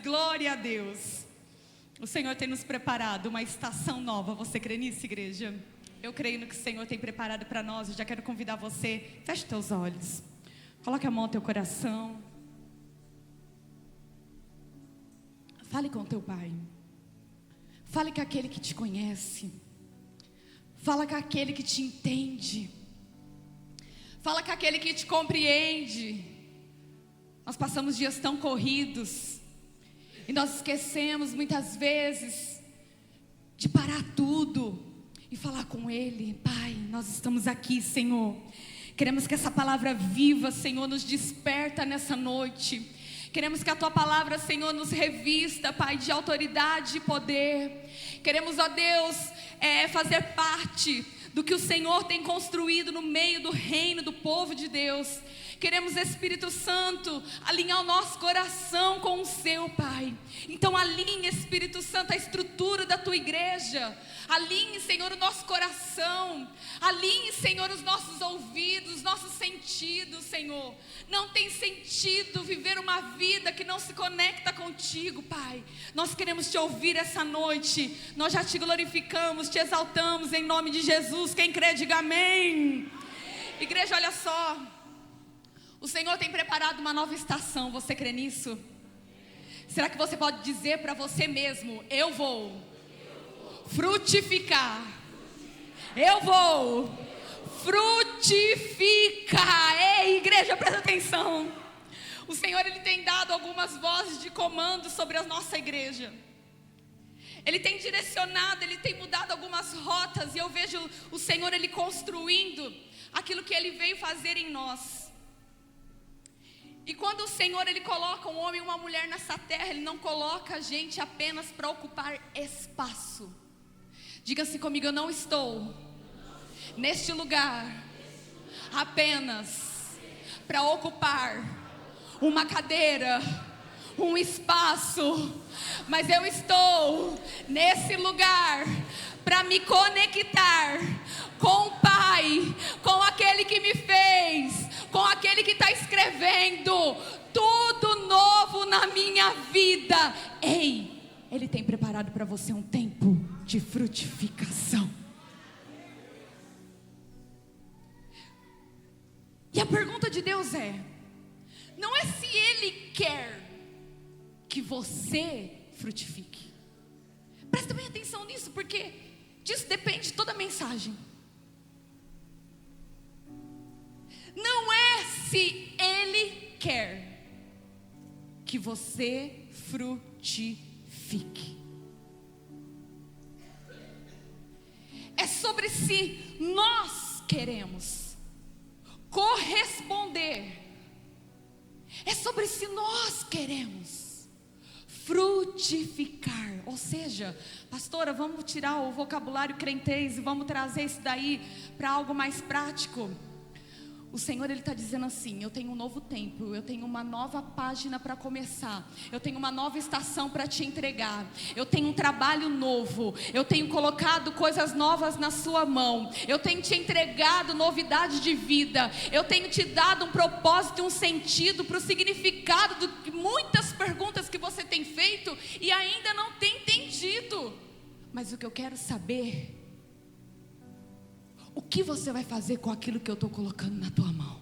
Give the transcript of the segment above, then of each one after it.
Glória a Deus. O Senhor tem nos preparado uma estação nova. Você crê nisso, igreja? Eu creio no que o Senhor tem preparado para nós. Eu já quero convidar você. Feche teus olhos. Coloque a mão no teu coração. Fale com teu Pai. Fale com aquele que te conhece. Fala com aquele que te entende. Fala com aquele que te compreende. Nós passamos dias tão corridos e nós esquecemos muitas vezes de parar tudo e falar com Ele. Pai, nós estamos aqui, Senhor. Queremos que essa palavra viva, Senhor, nos desperta nessa noite. Queremos que a Tua palavra, Senhor, nos revista, Pai, de autoridade e poder. Queremos, ó Deus, fazer parte do que o Senhor tem construído no meio do reino do povo de Deus. Queremos, Espírito Santo, alinhar o nosso coração com o Seu, Pai. Então alinhe, Espírito Santo, a estrutura da Tua igreja. Alinhe, Senhor, o nosso coração. Alinhe, Senhor, os nossos ouvidos, os nossos sentidos, Senhor. Não tem sentido viver uma vida que não se conecta contigo, Pai. Nós queremos Te ouvir essa noite. Nós já Te glorificamos, Te exaltamos em nome de Jesus. Quem crê, diga amém. Igreja, olha só. O Senhor tem preparado uma nova estação. Você crê nisso? Será que você pode dizer para você mesmo: eu vou frutificar. Eu vou frutificar. Ei, igreja, presta atenção. O Senhor, Ele tem dado algumas vozes de comando sobre a nossa igreja. Ele tem direcionado, Ele tem mudado algumas rotas. E eu vejo o Senhor, Ele construindo aquilo que Ele veio fazer em nós. E quando o Senhor, Ele coloca um homem e uma mulher nessa terra, Ele não coloca a gente apenas para ocupar espaço. Diga-se comigo: eu não estou neste lugar apenas para ocupar uma cadeira, um espaço, mas eu estou nesse lugar para me conectar com o Pai, com aquele que me fez, com aquele que está escrevendo tudo novo na minha vida. Ei, Ele tem preparado para você um tempo de frutificação. E a pergunta de Deus não é se Ele quer que você frutifique. Presta bem atenção nisso, porque disso depende toda a mensagem. Não é se Ele quer que você frutifique. É sobre se nós queremos corresponder. É sobre se nós queremos frutificar. Ou seja, pastora, vamos tirar o vocabulário crentez e vamos trazer isso daí para algo mais prático. O Senhor, Ele está dizendo assim: eu tenho um novo tempo, eu tenho uma nova página para começar, eu tenho uma nova estação para te entregar, eu tenho um trabalho novo, eu tenho colocado coisas novas na sua mão, eu tenho te entregado novidade de vida, eu tenho te dado um propósito e um sentido para o significado de muitas perguntas que você tem feito e ainda não tem entendido. Mas o que eu quero saber, o que você vai fazer com aquilo que eu estou colocando na tua mão?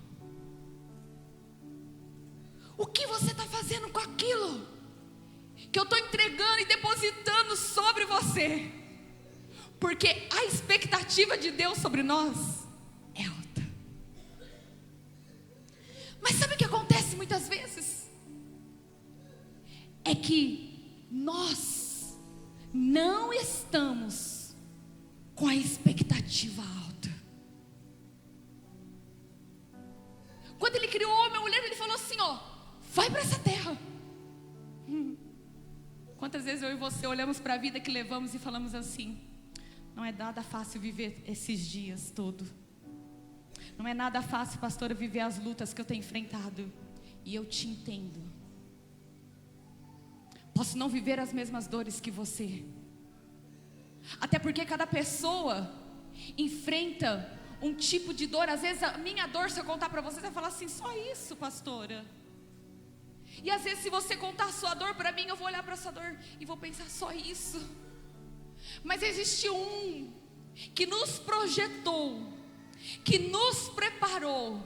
O que você está fazendo com aquilo que eu estou entregando e depositando sobre você? Porque a expectativa de Deus sobre nós é alta. Mas sabe o que acontece muitas vezes? É que nós não estamos com a expectativa alta. Quando Ele criou o homem e a mulher, Ele falou assim: vai para essa terra. Quantas vezes eu e você olhamos para a vida que levamos e falamos assim: não é nada fácil viver esses dias todos. Não é nada fácil, pastora, viver as lutas que eu tenho enfrentado. E eu te entendo. Posso não viver as mesmas dores que você. Até porque cada pessoa enfrenta um tipo de dor. Às vezes a minha dor, se eu contar para você, você vai falar assim: só isso, pastora? E às vezes, se você contar a sua dor para mim, eu vou olhar para a sua dor e vou pensar só isso. Mas existe um que nos projetou, que nos preparou,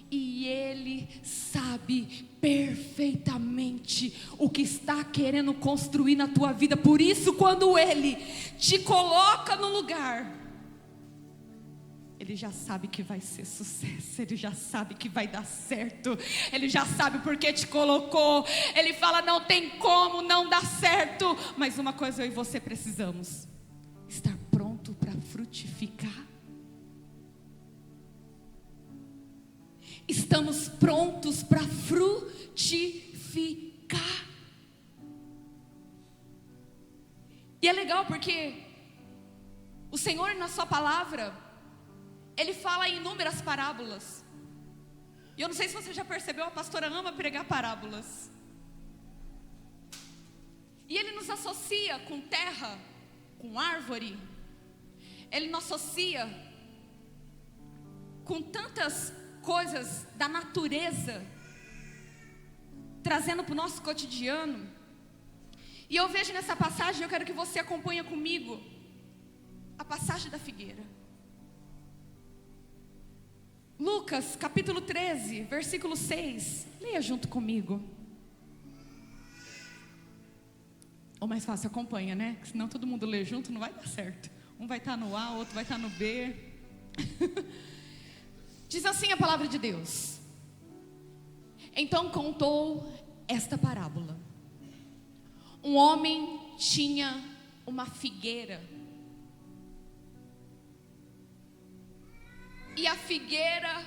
e Ele sabe perfeitamente o que está querendo construir na tua vida. Por isso, quando Ele te coloca no lugar, Ele já sabe que vai ser sucesso, Ele já sabe que vai dar certo, Ele já sabe porque te colocou. Ele fala: não tem como não dar certo. Mas uma coisa eu e você precisamos: estar pronto para frutificar. Estamos prontos para frutificar. E é legal porque o Senhor, na sua palavra, Ele fala em inúmeras parábolas. E eu não sei se você já percebeu, a pastora ama pregar parábolas. E Ele nos associa com terra, com árvore. Ele nos associa com tantas coisas da natureza, trazendo para o nosso cotidiano. E eu vejo nessa passagem, eu quero que você acompanhe comigo a passagem da figueira. Lucas capítulo 13, versículo 6. Leia junto comigo. Ou mais fácil, acompanha, né? Senão todo mundo lê junto, não vai dar certo. Um vai estar no A, outro vai estar no B. Diz assim a palavra de Deus: então contou esta parábola. Um homem tinha uma figueira, e a figueira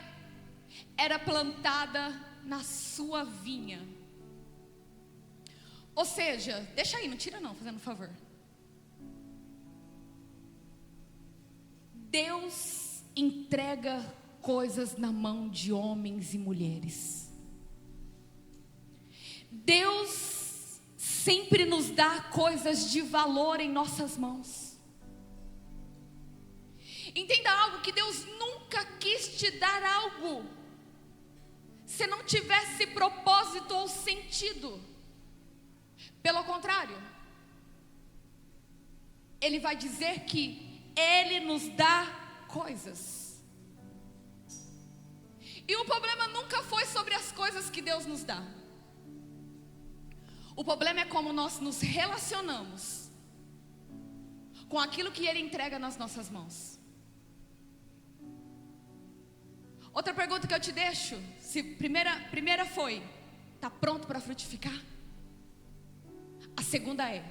era plantada na sua vinha. Ou seja, deixa aí, não tira não, fazendo um favor. Deus entrega coisas na mão de homens e mulheres. Deus sempre nos dá coisas de valor em nossas mãos. Entenda algo, que Deus nunca quis te dar algo se não tivesse propósito ou sentido. Pelo contrário, Ele vai dizer que Ele nos dá coisas. E o problema nunca foi sobre as coisas que Deus nos dá. O problema é como nós nos relacionamos com aquilo que Ele entrega nas nossas mãos. Outra pergunta que eu te deixo, se primeira foi: está pronto para frutificar? A segunda é: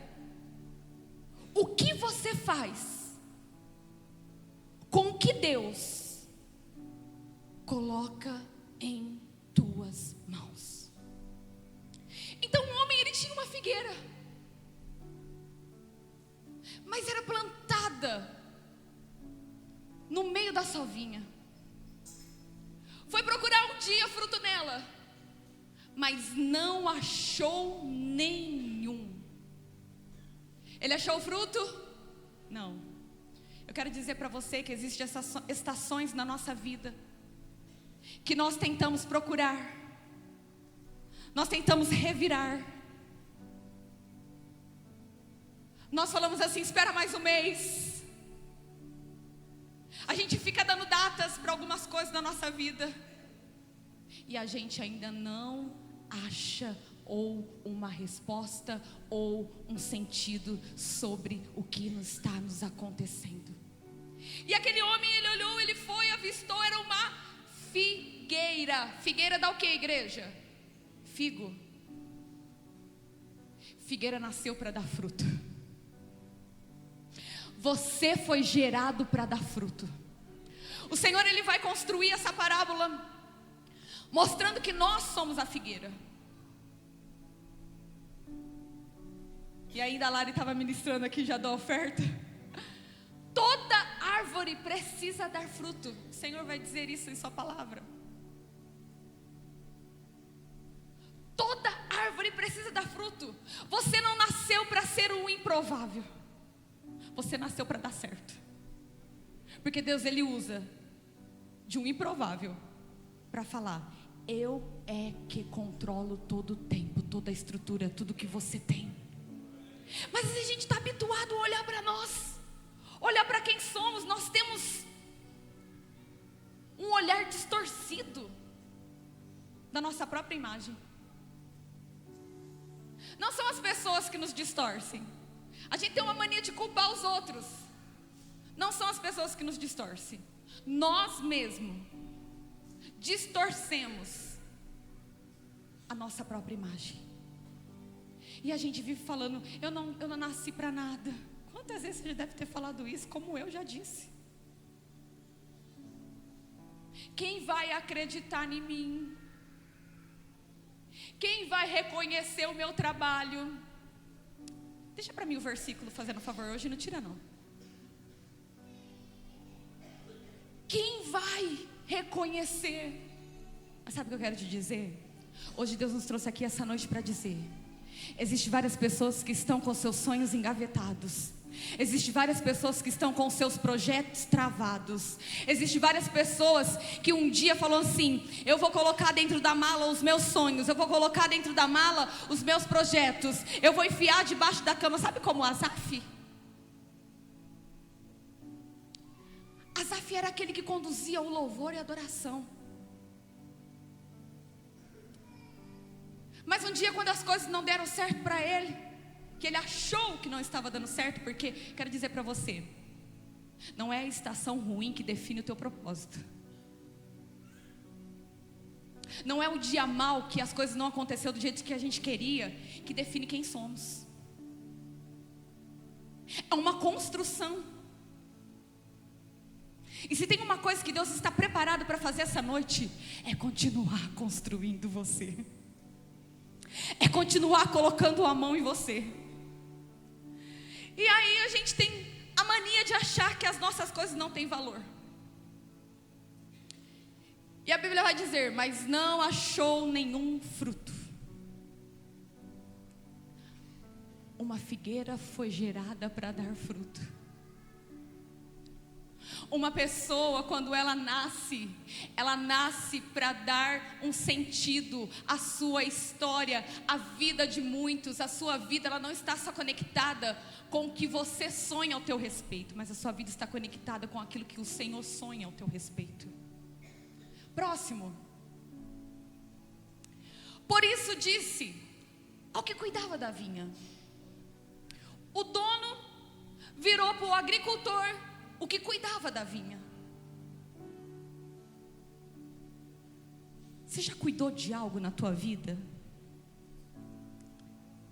o que você faz com o que Deus coloca em tuas mãos? Então o homem, ele tinha uma figueira, mas era plantada no meio da sua vinha. Foi procurar um dia fruto nela, mas não achou nenhum. Ele achou o fruto? Não. Eu quero dizer para você que existem essas estações na nossa vida que nós tentamos procurar, nós tentamos revirar. Nós falamos assim: espera mais um mês. A gente fica dando datas para algumas coisas da nossa vida, e a gente ainda não acha ou uma resposta ou um sentido sobre o que está nos acontecendo. E aquele homem, ele olhou, ele foi, avistou, era uma figueira. Figueira dá o que, igreja? Figo. Figueira nasceu para dar fruto. Você foi gerado para dar fruto. O Senhor, Ele vai construir essa parábola mostrando que nós somos a figueira. E ainda a Lari estava ministrando aqui já da oferta. Toda árvore precisa dar fruto. O Senhor vai dizer isso em sua palavra. Toda árvore precisa dar fruto. Você não nasceu para ser um improvável. Você nasceu para dar certo. Porque Deus, Ele usa de um improvável para falar: eu é que controlo todo o tempo, toda a estrutura, tudo que você tem. Mas a gente está habituado a olhar para nós, olhar para quem somos. Nós temos um olhar distorcido da nossa própria imagem. Não são as pessoas que nos distorcem. A gente tem uma mania de culpar os outros. Não são as pessoas que nos distorcem. Nós mesmos distorcemos a nossa própria imagem. E a gente vive falando, eu não nasci para nada. Quantas vezes você já deve ter falado isso, como eu já disse? Quem vai acreditar em mim? Quem vai reconhecer o meu trabalho? Deixa para mim o versículo, fazendo favor, hoje não tira não. Quem vai reconhecer? Mas sabe o que eu quero te dizer? Hoje Deus nos trouxe aqui essa noite para dizer: existem várias pessoas que estão com seus sonhos engavetados. Existem várias pessoas que estão com seus projetos travados. Existem várias pessoas que um dia falou assim: eu vou colocar dentro da mala os meus sonhos, eu vou colocar dentro da mala os meus projetos, eu vou enfiar debaixo da cama. Sabe como Asaf? Asaf era aquele que conduzia o louvor e a adoração. Mas um dia, quando as coisas não deram certo para ele, que ele achou que não estava dando certo, porque, quero dizer para você, não é a estação ruim que define o teu propósito. Não é o dia mau que as coisas não aconteceram do jeito que a gente queria, que define quem somos. É uma construção. E se tem uma coisa que Deus está preparado para fazer essa noite, é continuar construindo você. É continuar colocando a mão em você. E aí a gente tem a mania de achar que as nossas coisas não têm valor. E a Bíblia vai dizer: mas não achou nenhum fruto. Uma figueira foi gerada para dar fruto. Uma pessoa, quando ela nasce para dar um sentido à sua história, à vida de muitos. A sua vida, ela não está só conectada com o que você sonha ao teu respeito, mas a sua vida está conectada com aquilo que o Senhor sonha ao teu respeito. Próximo. Por isso disse ao que cuidava da vinha. O dono virou para o agricultor, o que cuidava da vinha. Você já cuidou de algo na tua vida?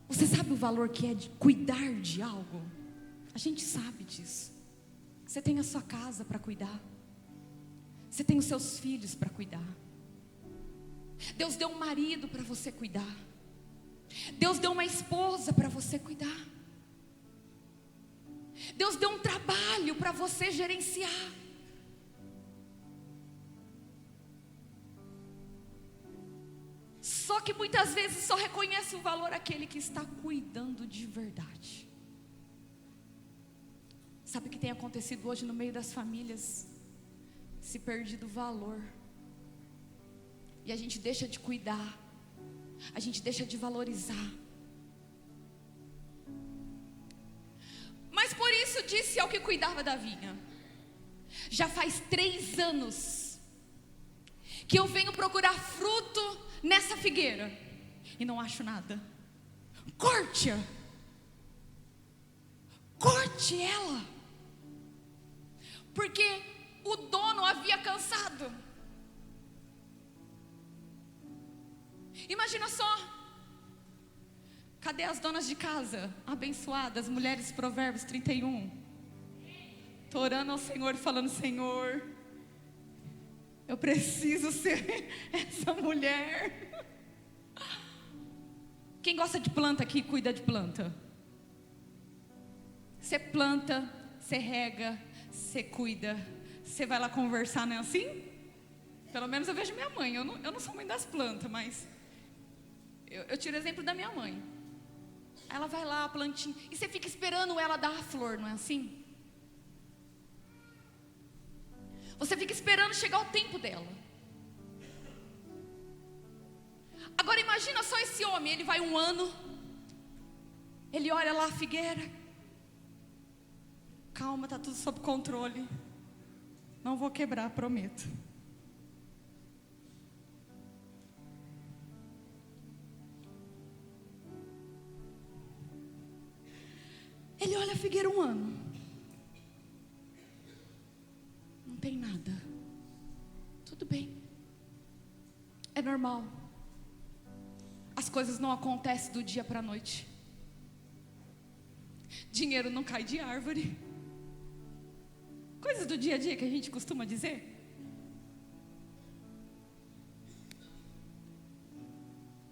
Você sabe o valor que é de cuidar de algo? A gente sabe disso. Você tem a sua casa para cuidar. Você tem os seus filhos para cuidar. Deus deu um marido para você cuidar. Deus deu uma esposa para você cuidar. Deus deu um trabalho para você gerenciar. Só que muitas vezes só reconhece o valor aquele que está cuidando de verdade. Sabe o que tem acontecido hoje no meio das famílias? Se perdido o valor. E a gente deixa de cuidar. A gente deixa de valorizar. Mas por isso disse ao que cuidava da vinha: já faz 3 anos que eu venho procurar fruto nessa figueira e não acho nada. Corte-a. Corte ela. Porque o dono havia cansado. Imagina só. Cadê as donas de casa? Abençoadas, mulheres, Provérbios 31. Estou orando ao Senhor e falando: Senhor, eu preciso ser essa mulher. Quem gosta de planta aqui, cuida de planta. Você planta, você rega, você cuida. Você vai lá conversar, não é assim? Pelo menos eu vejo minha mãe. Eu não sou mãe das plantas, mas eu tiro o exemplo da minha mãe. Ela vai lá, a plantinha, e você fica esperando ela dar a flor, não é assim? Você fica esperando chegar o tempo dela. Agora imagina só esse homem, ele vai 1 ano, ele olha lá a figueira, calma, está tudo sob controle, não vou quebrar, prometo. Ele olha a figueira 1 ano, não tem nada, tudo bem, é normal. As coisas não acontecem do dia para a noite. Dinheiro não cai de árvore. Coisas do dia a dia que a gente costuma dizer.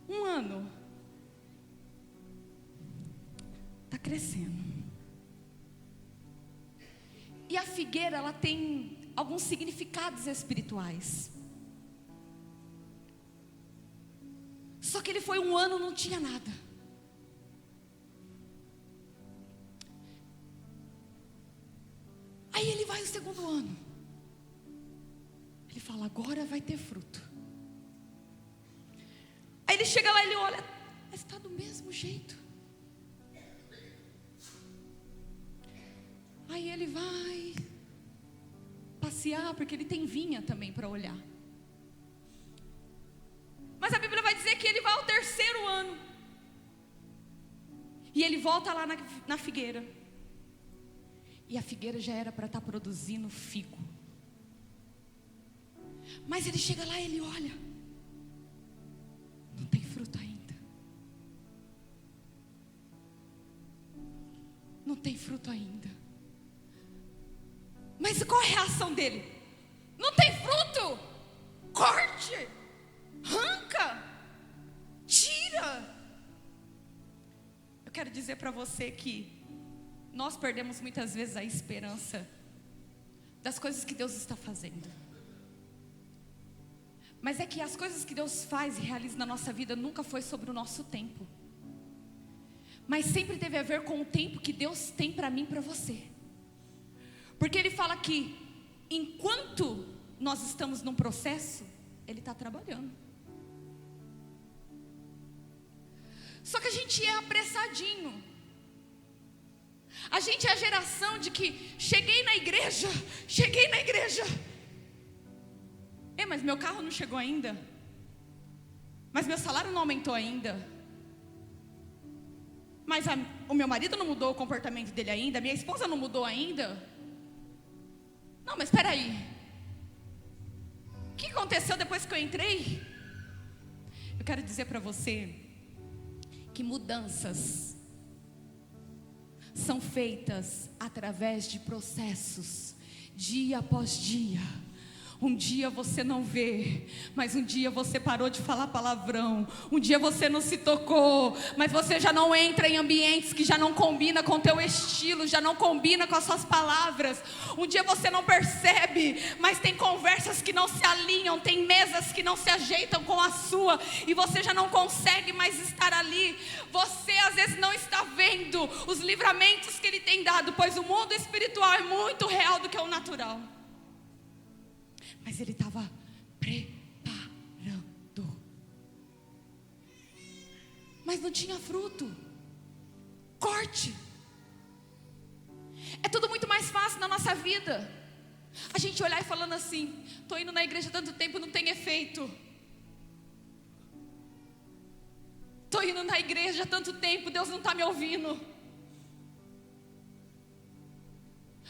Um ano. Está crescendo. E a figueira, ela tem alguns significados espirituais. Só que ele foi 1 ano, não tinha nada. Aí ele vai o 2º ano. Ele fala, agora vai ter fruto. Aí ele chega lá e ele olha, mas está do mesmo jeito. Aí ele vai passear, porque ele tem vinha também para olhar. Mas a Bíblia vai dizer que ele vai ao 3º ano. E ele volta lá na figueira. E a figueira já era para estar produzindo figo. Mas ele chega lá e ele olha. Não tem fruto ainda. Não tem fruto ainda. Mas qual é a reação dele? Não tem fruto? Corte! Arranca, tira. Eu quero dizer para você que nós perdemos muitas vezes a esperança das coisas que Deus está fazendo. Mas é que as coisas que Deus faz e realiza na nossa vida nunca foi sobre o nosso tempo, mas sempre teve a ver com o tempo que Deus tem para mim e para você. Porque Ele fala que enquanto nós estamos num processo, Ele está trabalhando. Só que a gente é apressadinho. A gente é a geração de que cheguei na igreja. Mas meu carro não chegou ainda. Mas meu salário não aumentou ainda. Mas o meu marido não mudou o comportamento dele ainda. Minha esposa não mudou ainda. Não, mas espera aí. O que aconteceu depois que eu entrei? Eu quero dizer para você que mudanças são feitas através de processos, dia após dia. Um dia você não vê, mas um dia você parou de falar palavrão. Um dia você não se tocou, mas você já não entra em ambientes que já não combina com o teu estilo, já não combina com as suas palavras. Um dia você não percebe, mas tem conversas que não se alinham, tem mesas que não se ajeitam com a sua, e você já não consegue mais estar ali. Você às vezes não está vendo os livramentos que Ele tem dado, pois o mundo espiritual é muito real do que o natural. Mas Ele estava preparando. Mas não tinha fruto. Corte. É tudo muito mais fácil na nossa vida. A gente olhar e falando assim, estou indo na igreja há tanto tempo, não tem efeito. Estou indo na igreja há tanto tempo, Deus não está me ouvindo.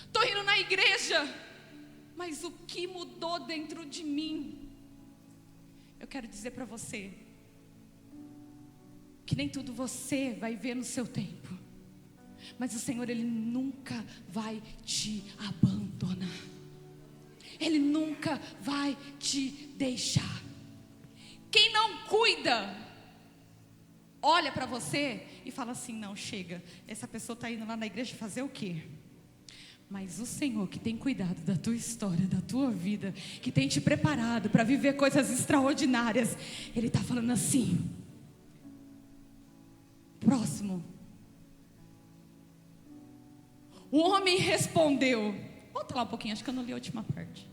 Estou indo na igreja, mas o que mudou dentro de mim? Eu quero dizer para você que nem tudo você vai ver no seu tempo, mas o Senhor, Ele nunca vai te abandonar. Ele nunca vai te deixar. Quem não cuida, olha para você e fala assim, não, chega, essa pessoa está indo lá na igreja fazer o quê? Mas o Senhor que tem cuidado da tua história, da tua vida, que tem te preparado para viver coisas extraordinárias, Ele está falando assim, próximo. O homem respondeu, volta lá um pouquinho, acho que eu não li a última parte.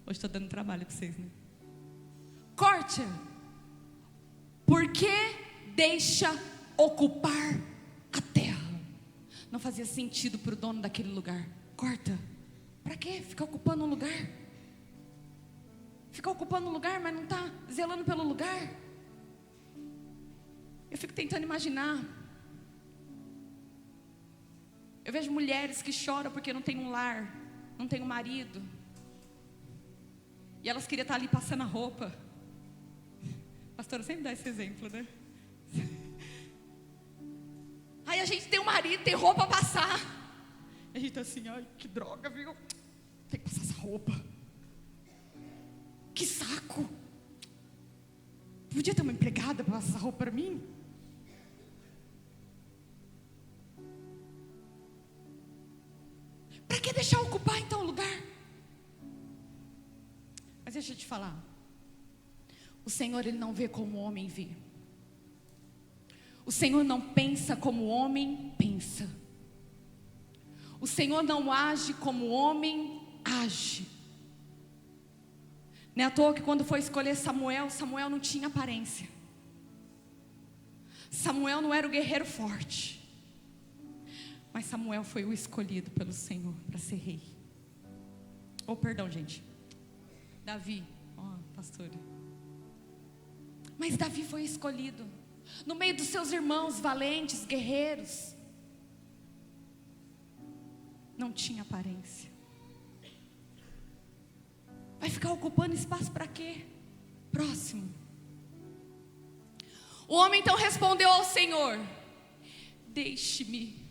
Hoje estou dando trabalho para vocês, né? Corte. Porque deixa ocupar a terra. Não fazia sentido para o dono daquele lugar. Corta. Para quê? Ficar ocupando um lugar. Ficar ocupando um lugar, mas não está zelando pelo lugar. Eu fico tentando imaginar. Eu vejo mulheres que choram porque não tem um lar, não tem um marido. E elas queriam estar ali passando a roupa. Pastora sempre dá esse exemplo, né? Aí a gente tem um marido, tem roupa a passar. E a gente tá assim, ai, que droga, viu? Tem que passar essa roupa. Que saco. Podia ter uma empregada para passar essa roupa para mim? Para que deixar ocupar então o lugar? Mas deixa eu te falar. O Senhor, Ele não vê como o homem vê. O Senhor não pensa como o homem pensa. O Senhor não age como o homem age. Não é à toa que quando foi escolher Samuel, Samuel não tinha aparência. Samuel não era o guerreiro forte. Mas Samuel foi o escolhido pelo Senhor para ser rei. Oh, perdão, gente. Davi, pastora. Mas Davi foi escolhido no meio dos seus irmãos valentes, guerreiros. Não tinha aparência. Vai ficar ocupando espaço para quê? Próximo. O homem então respondeu ao Senhor: deixe-me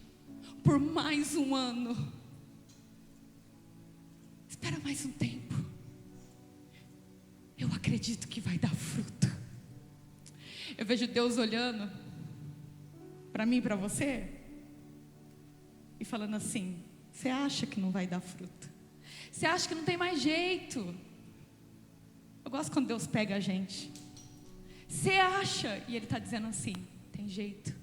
por mais um ano. Espera mais um tempo. Eu acredito que vai dar fruto. Eu vejo Deus olhando para mim e para você e falando assim: você acha que não vai dar fruto? Você acha que não tem mais jeito? Eu gosto quando Deus pega a gente. Você acha? E Ele está dizendo assim: tem jeito.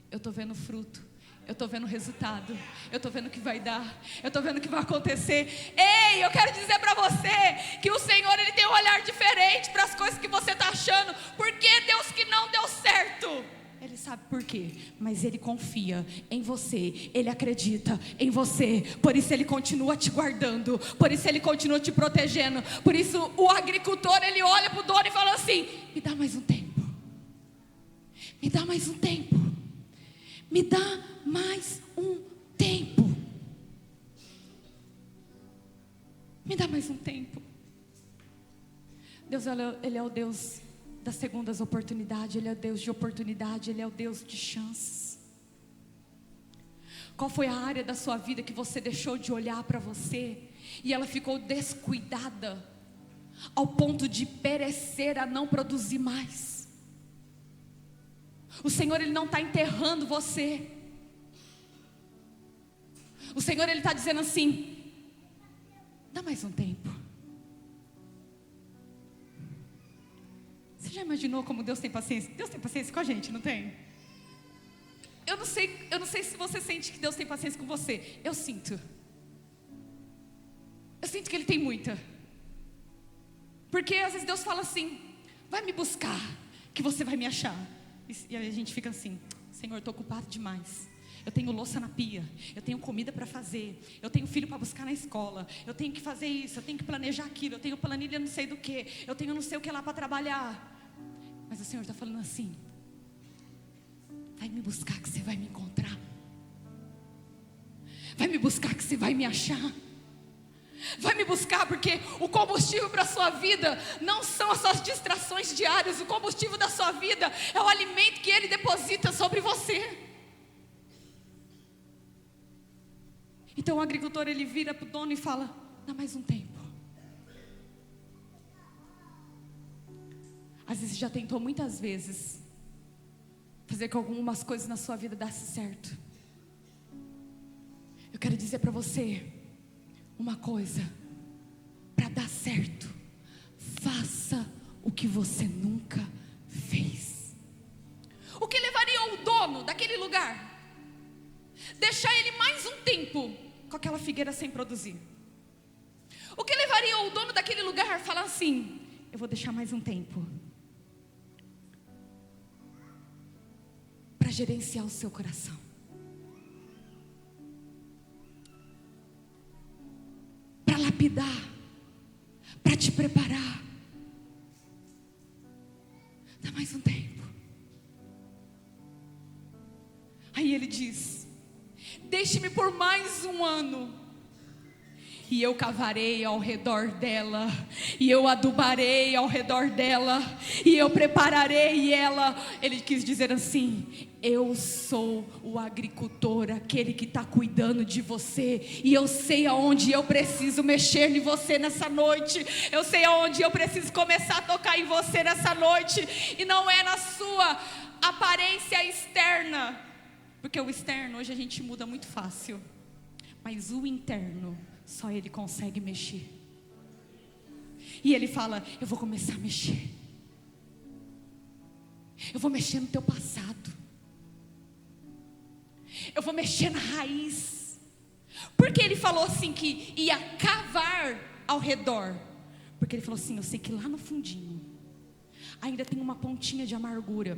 Eu estou vendo fruto. Eu estou vendo o resultado. Eu estou vendo o que vai dar. Eu estou vendo o que vai acontecer. Ei, eu quero dizer para você que o Senhor, Ele tem um olhar diferente para as coisas que você está achando. Por que Deus que não deu certo? Ele sabe por quê, mas Ele confia em você. Ele acredita em você. Por isso Ele continua te guardando. Por isso Ele continua te protegendo. Por isso o agricultor, ele olha para o dono e fala assim: me dá mais um tempo. Me dá mais um tempo. Me dá mais um tempo. Me dá mais um tempo. Deus, Ele é o Deus das segundas oportunidades. Ele é o Deus de oportunidade. Ele é o Deus de chances. Qual foi a área da sua vida que você deixou de olhar para você e ela ficou descuidada ao ponto de perecer, a não produzir mais? O Senhor, Ele não está enterrando você. O Senhor, Ele está dizendo assim: dá mais um tempo. Você já imaginou como Deus tem paciência? Deus tem paciência com a gente, não tem? Eu não sei se você sente que Deus tem paciência com você. Eu sinto. Eu sinto que Ele tem muita. Porque às vezes Deus fala assim: vai me buscar, que você vai me achar. E aí a gente fica assim: Senhor, estou ocupado demais. Eu tenho louça na pia, eu tenho comida para fazer, eu tenho filho para buscar na escola, eu tenho que fazer isso, eu tenho que planejar aquilo, eu tenho planilha não sei do que, eu tenho não sei o que lá para trabalhar. Mas o Senhor está falando assim: vai me buscar que você vai me encontrar. Vai me buscar que você vai me achar. Vai me buscar, porque o combustível para a sua vida não são as suas distrações diárias. O combustível da sua vida é o alimento que Ele deposita sobre você. Então o agricultor, ele vira para o dono e fala: dá mais um tempo. Às vezes você já tentou muitas vezes fazer com algumas coisas na sua vida desse certo. Eu quero dizer para você uma coisa: para dar certo, faça o que você nunca fez. O que levaria o dono daquele lugar? Deixar ele mais um tempo com aquela figueira sem produzir. O que levaria o dono daquele lugar a falar assim: eu vou deixar mais um tempo para gerenciar o seu coração. Para lapidar, para te preparar. Dá mais um tempo. Aí ele diz: deixe-me por mais um ano, e eu cavarei ao redor dela, e eu adubarei ao redor dela, e eu prepararei ela. Ele quis dizer assim: eu sou o agricultor, aquele que está cuidando de você, e eu sei aonde eu preciso mexer em você nessa noite, eu sei aonde eu preciso começar a tocar em você nessa noite, e não é na sua aparência externa, porque o externo hoje a gente muda muito fácil, mas o interno só Ele consegue mexer. E Ele fala: eu vou começar a mexer, eu vou mexer no teu passado, eu vou mexer na raiz. Porque Ele falou assim que ia cavar ao redor? Porque Ele falou assim: eu sei que lá no fundinho ainda tem uma pontinha de amargura,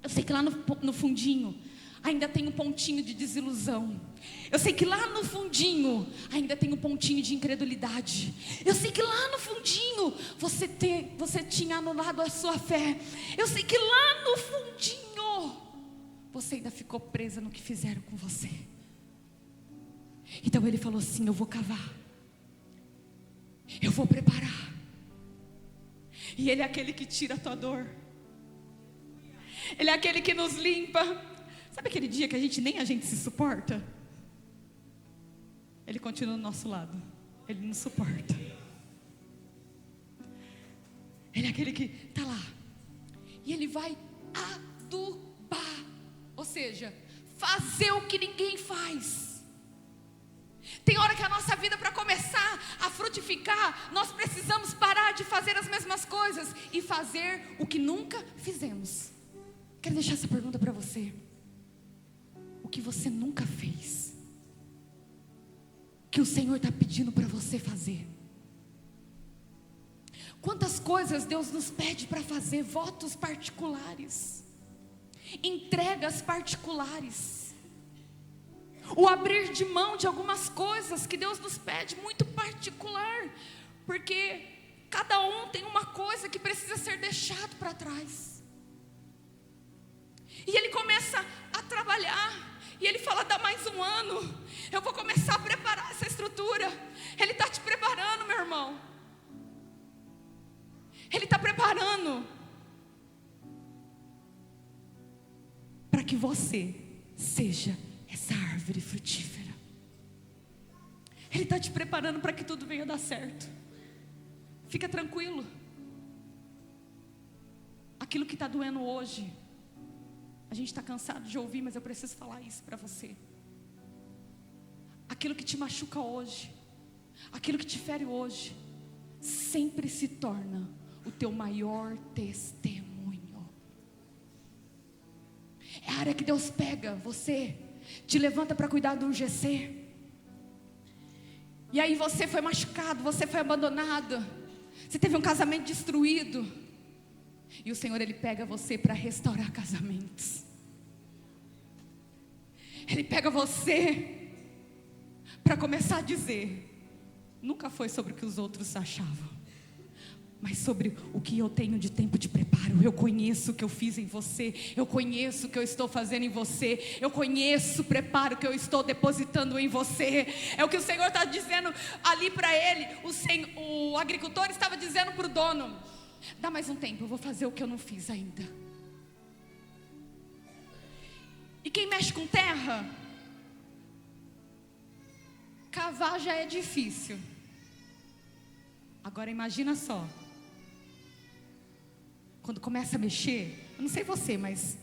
eu sei que lá no fundinho ainda tem um pontinho de desilusão, eu sei que lá no fundinho ainda tem um pontinho de incredulidade, eu sei que lá no fundinho você tinha anulado a sua fé, eu sei que lá no fundinho você ainda ficou presa no que fizeram com você. Então Ele falou assim: eu vou cavar, eu vou preparar. E Ele é aquele que tira a tua dor, Ele é aquele que nos limpa. Sabe aquele dia que nem a gente se suporta? Ele continua do nosso lado, Ele nos suporta. Ele é aquele que está lá, e Ele vai adubar, ou seja, fazer o que ninguém faz. Tem hora que a nossa vida, para começar a frutificar, nós precisamos parar de fazer as mesmas coisas e fazer o que nunca fizemos. Quero deixar essa pergunta para você: o que você nunca fez, que o Senhor está pedindo para você fazer? Quantas coisas Deus nos pede para fazer? Votos particulares, entregas particulares, o abrir de mão de algumas coisas que Deus nos pede muito particular, porque cada um tem uma coisa que precisa ser deixado para trás. E Ele começa a trabalhar, e Ele fala: dá mais um ano, eu vou começar a preparar essa estrutura. Ele está te preparando, meu irmão, Ele está preparando para que você seja essa árvore frutífera. Ele está te preparando para que tudo venha dar certo. Fica tranquilo. Aquilo que está doendo hoje, a gente está cansado de ouvir, mas eu preciso falar isso para você. Aquilo que te machuca hoje, aquilo que te fere hoje, sempre se torna o teu maior testemunho. É a área que Deus pega você, te levanta para cuidar de um GC, e aí você foi machucado, você foi abandonado, você teve um casamento destruído, e o Senhor, Ele pega você para restaurar casamentos. Ele pega você para começar a dizer: nunca foi sobre o que os outros achavam, mas sobre o que eu tenho de tempo de preparo. Eu conheço o que eu fiz em você, eu conheço o que eu estou fazendo em você, eu conheço o preparo que eu estou depositando em você. É o que o Senhor está dizendo ali para ele. O agricultor estava dizendo para o dono: dá mais um tempo, eu vou fazer o que eu não fiz ainda. E quem mexe com terra, cavar já é difícil. Agora imagina só, quando começa a mexer, eu não sei você, mas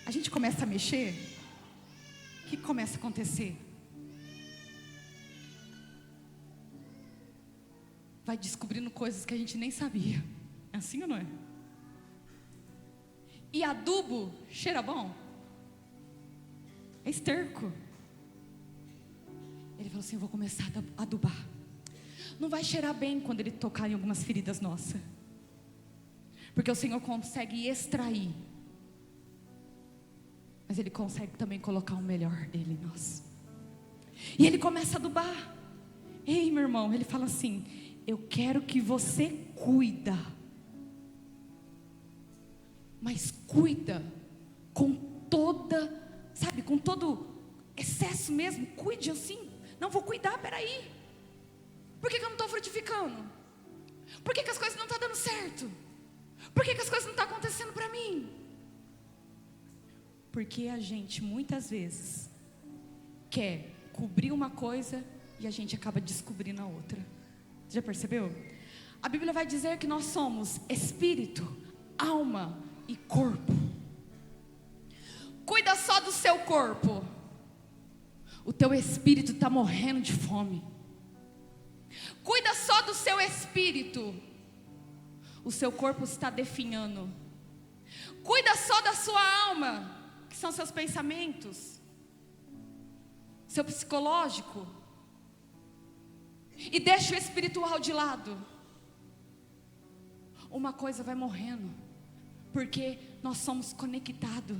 a gente começa a mexer, o que começa a acontecer? Vai descobrindo coisas que a gente nem sabia. É assim ou não é? E adubo cheira bom? É esterco. Ele falou assim: eu vou começar a adubar. Não vai cheirar bem quando Ele tocar em algumas feridas nossas. Porque o Senhor consegue extrair. Mas Ele consegue também colocar o melhor dele em nós. E Ele começa a adubar. Ei, meu irmão, Ele fala assim: eu quero que você cuida. Mas cuida com toda, sabe, com todo excesso mesmo. Cuide assim. Não vou cuidar, peraí. Por que eu não estou frutificando? Por que as coisas não estão dando certo? Por que as coisas não estão acontecendo para mim? Porque a gente muitas vezes quer cobrir uma coisa e a gente acaba descobrindo a outra. Já percebeu? A Bíblia vai dizer que nós somos espírito, alma e corpo. Cuida só do seu corpo. O teu espírito está morrendo de fome. Cuida só do seu espírito. O seu corpo está definhando. Cuida só da sua alma, que são seus pensamentos, seu psicológico. E deixa o espiritual de lado. Uma coisa vai morrendo, porque nós somos conectados.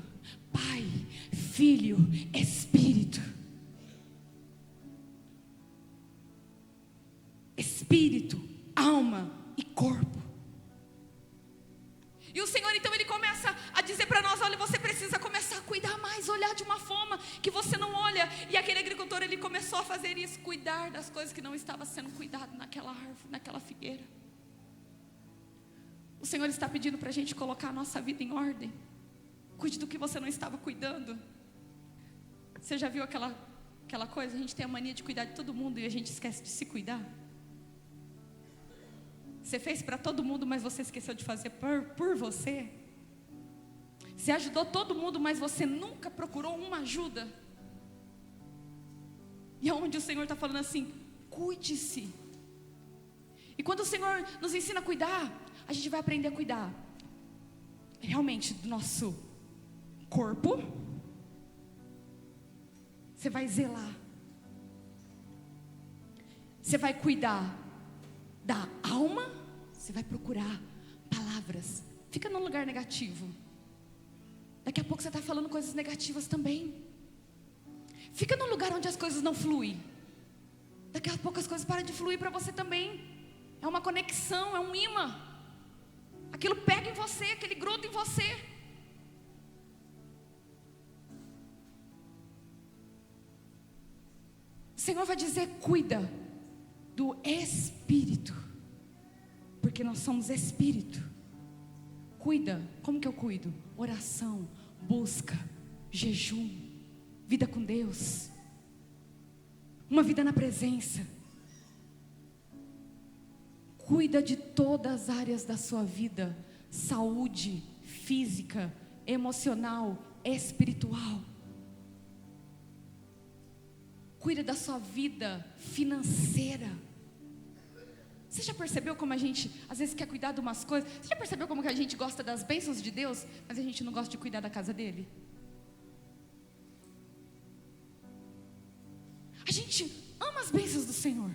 Pai, Filho, Espírito. Espírito, alma e corpo. E o Senhor então Ele começa a dizer para nós: olha, você precisa começar a cuidar mais, olhar de uma forma que você não olha. E aquele agricultor, ele começou a fazer isso, cuidar das coisas que não estavam sendo cuidado naquela árvore, naquela figueira. O Senhor está pedindo para a gente colocar a nossa vida em ordem. Cuide do que você não estava cuidando. Você já viu aquela coisa? A gente tem a mania de cuidar de todo mundo e a gente esquece de se cuidar. Você fez para todo mundo, mas você esqueceu de fazer por você. Você ajudou todo mundo, mas você nunca procurou uma ajuda. E é onde o Senhor está falando assim: cuide-se. E quando o Senhor nos ensina a cuidar, a gente vai aprender a cuidar realmente do nosso corpo. Você vai zelar. Você vai cuidar da alma. Você vai procurar palavras. Fica num lugar negativo. Daqui a pouco você está falando coisas negativas também. Fica num lugar onde as coisas não fluem. Daqui a pouco as coisas param de fluir para você também. É uma conexão, é um imã. Aquilo pega em você, aquele gruda em você. O Senhor vai dizer: cuida do espírito. Porque nós somos espírito. Cuida. Como que eu cuido? Oração, busca, jejum, vida com Deus, uma vida na presença. Cuida de todas as áreas da sua vida: saúde física, emocional, espiritual. Cuida da sua vida financeira. Você já percebeu como a gente às vezes quer cuidar de umas coisas? Você já percebeu como que a gente gosta das bênçãos de Deus, mas a gente não gosta de cuidar da casa dele? A gente ama as bênçãos do Senhor,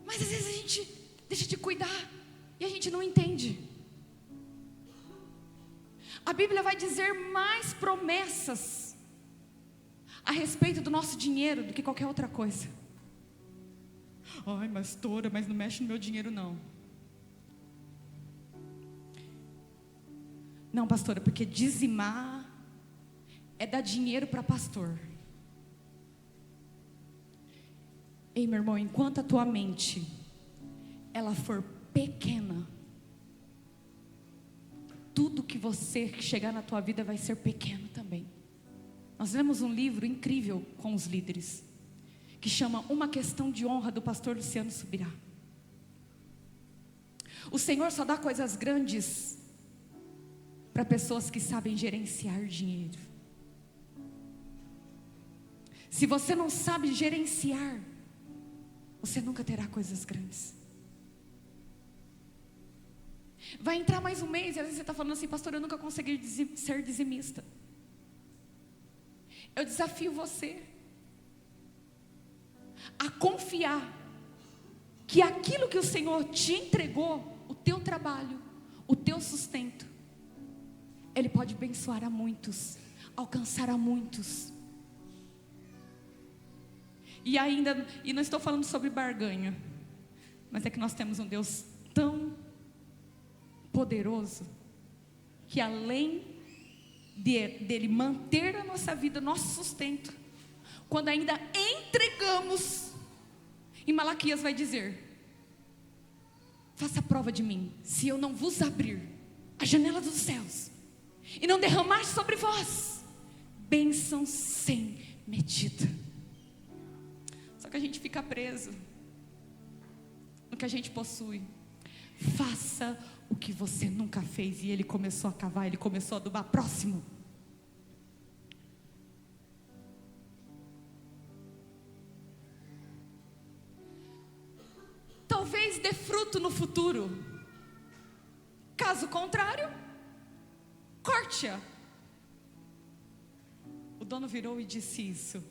mas às vezes a gente deixa de cuidar e a gente não entende. A Bíblia vai dizer mais promessas a respeito do nosso dinheiro do que qualquer outra coisa. Ai, pastora, mas não mexe no meu dinheiro não. Não, pastora, porque dizimar é dar dinheiro para pastor. Ei, meu irmão, enquanto a tua mente ela for pequena, tudo que você chegar na tua vida vai ser pequeno também. Nós lemos um livro incrível com os líderes, que chama Uma Questão de Honra, do pastor Luciano Subirá. O Senhor só dá coisas grandes para pessoas que sabem gerenciar dinheiro. Se você não sabe gerenciar, você nunca terá coisas grandes. Vai entrar mais um mês e às vezes você está falando assim: pastor, eu nunca consegui ser dizimista. Eu desafio você a confiar que aquilo que o Senhor te entregou, o teu trabalho, o teu sustento, Ele pode abençoar a muitos, alcançar a muitos. E não estou falando sobre barganha, mas é que nós temos um Deus tão poderoso, que além dele manter a nossa vida, nosso sustento, quando ainda entregamos, em Malaquias vai dizer: faça prova de mim, se eu não vos abrir a janela dos céus, e não derramar sobre vós bênção sem medida. Só que a gente fica preso no que a gente possui. Faça o que você nunca fez. E ele começou a cavar, ele começou a adubar. Próximo. Talvez dê fruto no futuro. Caso contrário, corte-a. O dono virou e disse isso.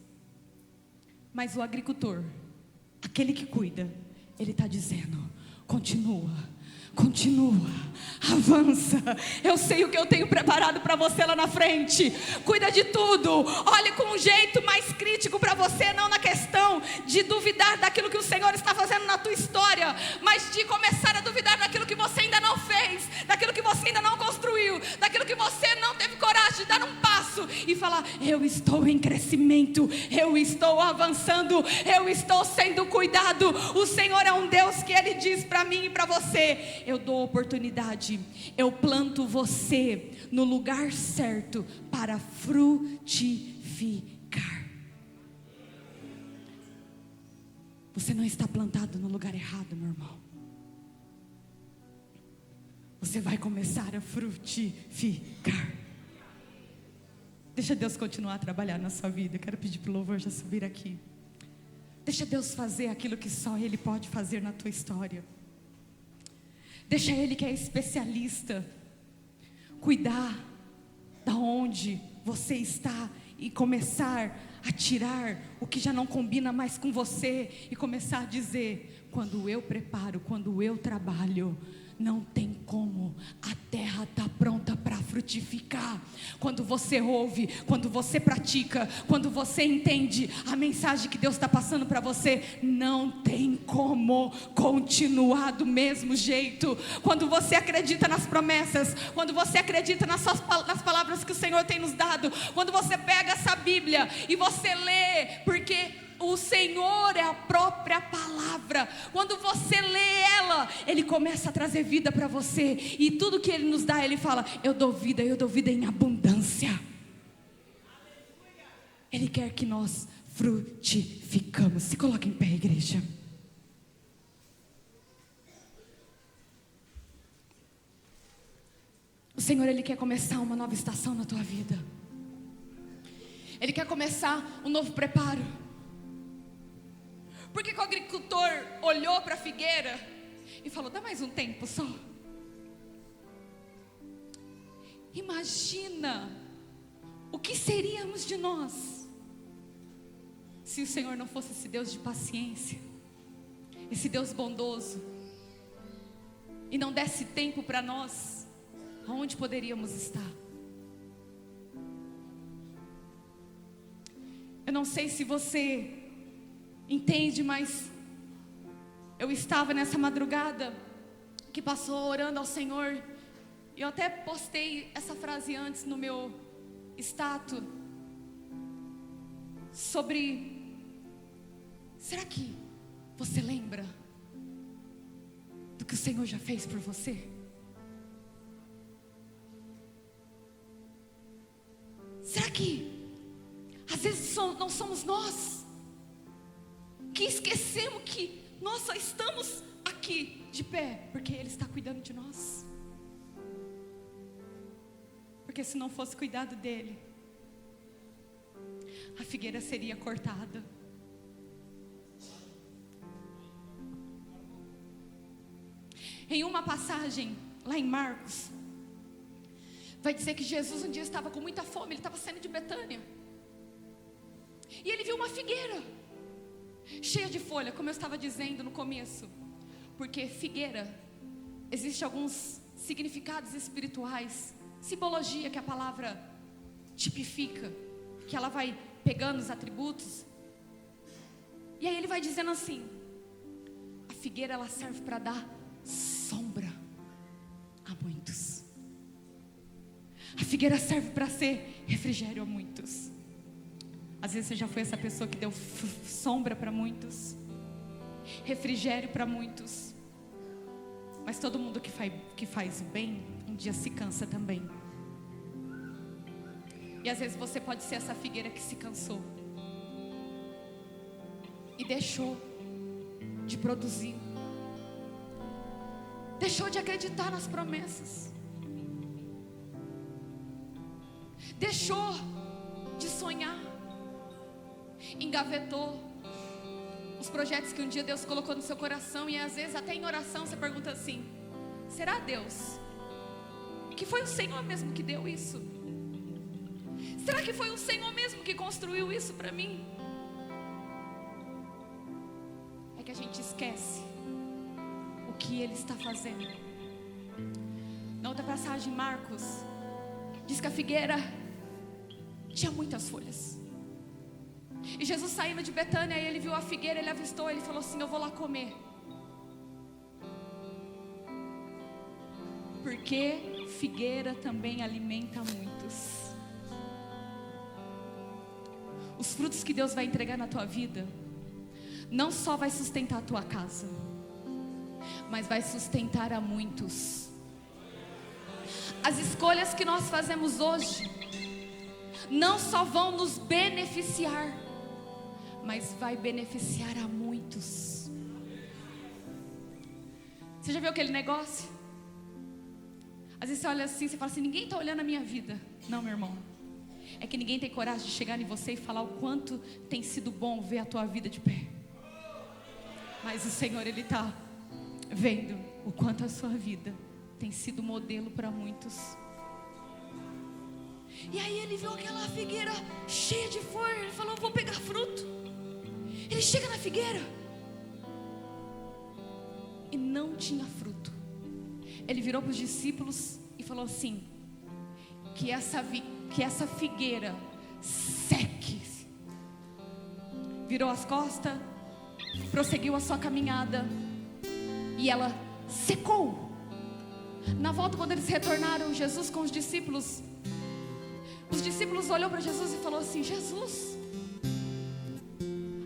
Mas o agricultor, aquele que cuida, ele está dizendo: continua, avança. Eu sei o que eu tenho preparado para você lá na frente. Cuida de tudo. Olhe com um jeito mais crítico para você, não na questão de duvidar daquilo que o Senhor está fazendo na tua história, mas de começar a duvidar daquilo que você ainda não fez, daquilo que você ainda não construiu, daquilo que você não teve coragem de dar um passo e falar: eu estou em crescimento, eu estou avançando, eu estou sendo cuidado. O Senhor é um Deus que Ele diz para mim e para você: eu dou oportunidade, eu planto você no lugar certo para frutificar. Você não está plantado no lugar errado, meu irmão. Você vai começar a frutificar. Deixa Deus continuar a trabalhar na sua vida. Eu quero pedir para o louvor já subir aqui. Deixa Deus fazer aquilo que só Ele pode fazer na tua história. Deixa Ele, que é especialista, cuidar da onde você está e começar a tirar o que já não combina mais com você e começar a dizer: quando eu preparo, quando eu trabalho, não tem como, a terra está pronta para frutificar. Quando você ouve, quando você pratica, quando você entende a mensagem que Deus está passando para você, não tem como continuar do mesmo jeito. Quando você acredita nas promessas, quando você acredita nas palavras que o Senhor tem nos dado, quando você pega essa Bíblia e você lê, porque o Senhor é a própria palavra. Quando você lê ela, Ele começa a trazer vida para você. E tudo que Ele nos dá, Ele fala: eu dou vida em abundância. Ele quer que nós frutificamos. Se coloque em pé, igreja. O Senhor, Ele quer começar uma nova estação na tua vida. Ele quer começar um novo preparo. Por que o agricultor olhou para a figueira e falou: dá mais um tempo só? Imagina o que seríamos de nós se o Senhor não fosse esse Deus de paciência, esse Deus bondoso, e não desse tempo para nós. Aonde poderíamos estar? Eu não sei se você entende, mas eu estava nessa madrugada que passou orando ao Senhor, e eu até postei essa frase antes no meu status, sobre: será que você lembra do que o Senhor já fez por você? Será que às vezes não somos nós que esquecemos que nós só estamos aqui de pé porque Ele está cuidando de nós? Porque se não fosse cuidado dEle, a figueira seria cortada. Em uma passagem lá em Marcos, vai dizer que Jesus um dia estava com muita fome. Ele estava saindo de Betânia, e ele viu uma figueira. cheia de folha, como eu estava dizendo no começo. Porque figueira, existem alguns significados espirituais, simbologia que a palavra tipifica, que ela vai pegando os atributos. E aí ele vai dizendo assim: a figueira ela serve para dar sombra a muitos. A figueira serve para ser refrigério a muitos. Às vezes você já foi essa pessoa que deu sombra para muitos, refrigério para muitos. Mas todo mundo que faz o bem, um dia se cansa também. E às vezes você pode ser essa figueira que se cansou e deixou de produzir, deixou de acreditar nas promessas, deixou de sonhar, engavetou os projetos que um dia Deus colocou no seu coração. E às vezes até em oração você pergunta assim: será Deus que foi o Senhor mesmo que deu isso? Será que foi o Senhor mesmo que construiu isso para mim? É que a gente esquece o que Ele está fazendo. Na outra passagem, Marcos diz que a figueira tinha muitas folhas. E Jesus saindo de Betânia, ele viu a figueira, ele avistou, ele falou assim: eu vou lá comer. Porque figueira também alimenta muitos. Os frutos que Deus vai entregar na tua vida não só vai sustentar a tua casa, mas vai sustentar a muitos. As escolhas que nós fazemos hoje não só vão nos beneficiar, mas vai beneficiar a muitos. Você já viu aquele negócio? Às vezes você olha assim, você fala assim: ninguém está olhando a minha vida. Não, meu irmão, é que ninguém tem coragem de chegar em você e falar o quanto tem sido bom ver a tua vida de pé. Mas o Senhor, Ele está vendo o quanto a sua vida tem sido modelo para muitos. E aí ele viu aquela figueira cheia de folha, ele falou: vou pegar fruto. Ele chega na figueira e não tinha fruto. Ele virou para os discípulos e falou assim: que essa figueira seque. Virou as costas, prosseguiu a sua caminhada e ela secou. Na volta, quando eles retornaram, Jesus com os discípulos olhou para Jesus e falou assim: Jesus,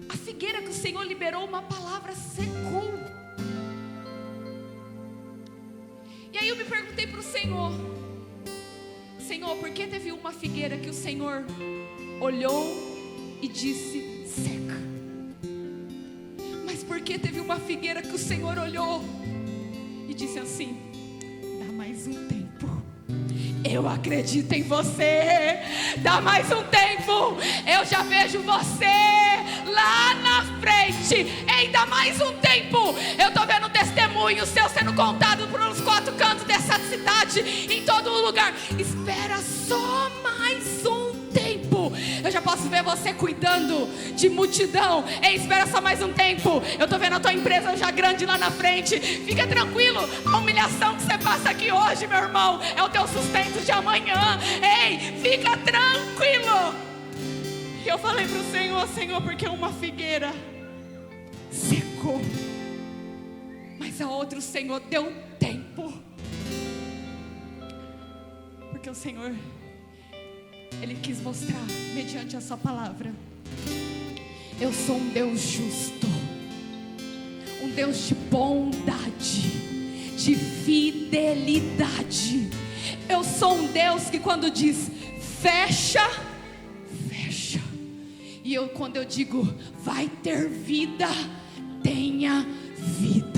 a figueira que o Senhor liberou uma palavra secou. E aí eu me perguntei para o Senhor: Senhor, por que teve uma figueira que o Senhor olhou e disse seca? Mas por que teve uma figueira que o Senhor olhou e disse assim: dá mais um tempo, eu acredito em você, dá mais um tempo, eu já vejo você lá na frente, ei, dá mais um tempo, eu estou vendo testemunho seu sendo contado pelos 4 cantos dessa cidade, em todo lugar. Espera só mais um tempo, eu já posso ver você cuidando de multidão. Ei, espera só mais um tempo, eu estou vendo a tua empresa já grande lá na frente. Fica tranquilo, a humilhação que você passa aqui hoje, meu irmão, é o teu sustento de amanhã. Ei, fica tranquilo. E eu falei para o Senhor: Senhor, porque uma figueira secou, mas a outra o Senhor deu tempo. Porque o Senhor, Ele quis mostrar, mediante a sua palavra: eu sou um Deus justo, um Deus de bondade, de fidelidade. Eu sou um Deus que quando diz fecha, fecha. E quando eu digo vai ter vida, tenha vida.